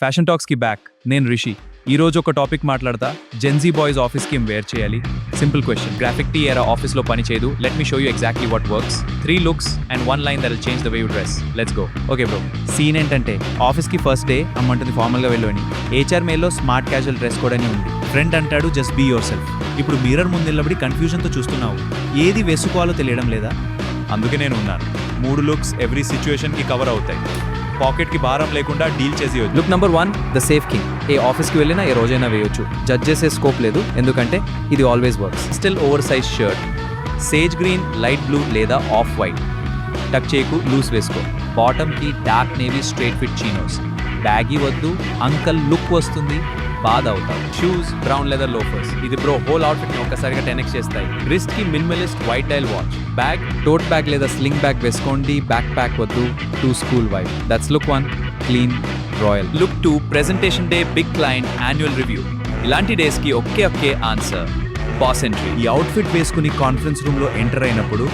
Fashion talks కి back. నేను రిషి. ఈ రోజు ఒక టాపిక్ మాట్లాడతా. జెన్జీ బాయ్స్ ఆఫీస్ కి ఏం వేర్ చేయాలి? Simple question. Graphic tee era office లో పని చేయదు. Let me show you exactly what works. 3 looks and 1 line that will change the way you dress. Let's go. Okay bro. Scene ఏంటంటే office కి first day అమ్మంటుంది formal గా వెళ్ళు అని. HR మెయిల్లో స్మార్ట్ క్యాజువల్ డ్రెస్ కోడ్ అని ఉంది. Friend అంటాడు జస్ట్ బీ యువర్ సెల్ఫ్. ఇప్పుడు మిర్రర్ ముందు నిలబడి కన్ఫ్యూజన్ తో చూస్తున్నావు. ఏది వేసుకోవాలో తెలియడం లేదా? అందుకే నేను ఉన్నాను. 3 లుక్స్ ఎవ్రీ సిచ్యువేషన్ కి కవర్ అవుతాయి. పాకెట్ కి భారం లేకుండా డీల్ చేసి. Look number 1 the safe king. ఏ ఆఫీస్కి వెళ్ళినా ఏ రోజైనా వేయొచ్చు. జడ్జ్ చేసే స్కోప్ లేదు, ఎందుకంటే ఇది always works. Still over size shirt, sage green, light blue లేదా ఆఫ్ వైట్. టక్ చేయకు, లూస్ వేసుకో. బాటమ్ కి dark navy straight fit chinos. Baggy వద్దు, అంకల్ లుక్ వస్తుంది, బాధ అవుతావు. Shoes brown leather loafers. ఇది బ్రో హోల్ అవుట్ఫిట్ ని ఒక్కసారిగా 10x చేస్తాయి. రిస్ట్ కి minimalist white dial watch. Bag tote bag లేదా స్లింగ్ బ్యాగ్ వేసుకోండి. బ్యాక్ ప్యాక్ వద్దు, too school vibe. That's look 1 clean royal. Look 2 presentation day, big client, annual review. ఇలాంటి days కి ఒకే ఆన్సర్, బాస్ ఎంట్రీ. ఈ outfit వేసుకుని conference room లో enter అయినప్పుడు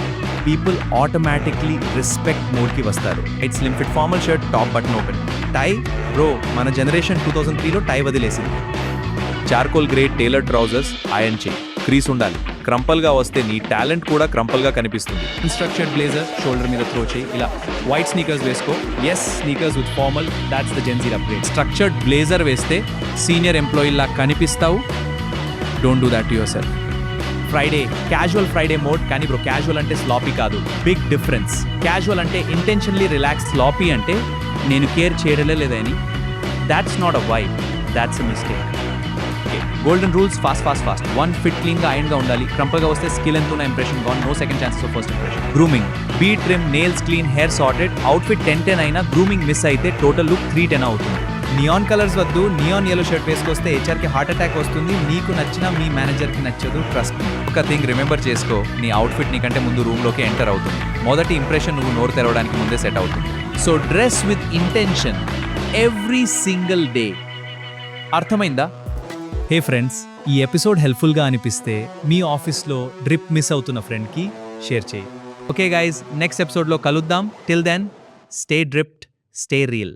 పీపుల్ ఆటోమేటిక్లీ రెస్పెక్ట్ మోడ్ కి వస్తారు. It's slim fit formal shirt, top button open. Tie bro, మన జనరేషన్ 2003లో టై వదిలేసింది. Charcoal grey tailor trousers iron చేయి. క్రీస్ ఉండాలి. క్రంపల్ గా వస్తే నీ టాలెంట్ కూడా క్రంపల్ గా కనిపిస్తుంది. ఇన్స్ట్రక్చర్డ్ బ్లేజర్ షోల్డర్ మీద త్రో చేయి. ఇలా వైట్ స్నీకర్స్ వేసుకో. Yes, sneakers with formal, that's the Gen Z upgrade. Structured blazer వేస్తే సీనియర్ ఎంప్లాయీ లా కనిపిస్తావు. Don't do that to yourself. Friday casual Friday mode. కానీ బ్రో క్యాజువల్ అంటే స్లాపీ కాదు, బిగ్ డిఫరెన్స్. క్యాజువల్ అంటే ఇంటెన్షన్లీ రిలాక్స్, స్లాపీ అంటే నేను care చేయడలే లేదని. That's not a vibe, that's a mistake. Golden rules, fast 1 fit clean గా iron గా ఉండాలి. క్రంపల్ గా వస్తే స్కిల్ ఎంత ఉన్న impression gone, no second chances for first impression. Grooming, be trim, nails clean, hair sorted. Outfit 10-10 అయినా grooming miss అయితే total look 3-10 అవుతుంది. నియాన్ కలర్స్ వద్దు. నియాన్ yellow షర్ట్ వేసుకొస్తే హెచ్ఆర్ కి హార్ట్ అటాక్ వస్తుంది. నీకు నచ్చినా మీ మేనేజర్ కి నచ్చదు, ట్రస్ట్ మీ. ఒక థింగ్ రిమెంబర్ చేసుకో, నీ అవుట్ఫిట్ నీకంటే ముందు రూమ్ లోకి ఎంటర్ అవుతుంది. మొదటి ఇంప్రెషన్ నువ్వు నోరు తెరవడానికి ముందే సెట్ అవుతుంది. So dress with intention every single day. అర్థమైందా? హే ఫ్రెండ్స్, ఈ ఎపిసోడ్ హెల్ప్ఫుల్గా అనిపిస్తే మీ ఆఫీస్లో డ్రిప్ మిస్ అవుతున్న ఫ్రెండ్కి షేర్ చేయి. ఓకే గైస్, నెక్స్ట్ ఎపిసోడ్లో కలుద్దాం. Till then, stay dripped, stay real.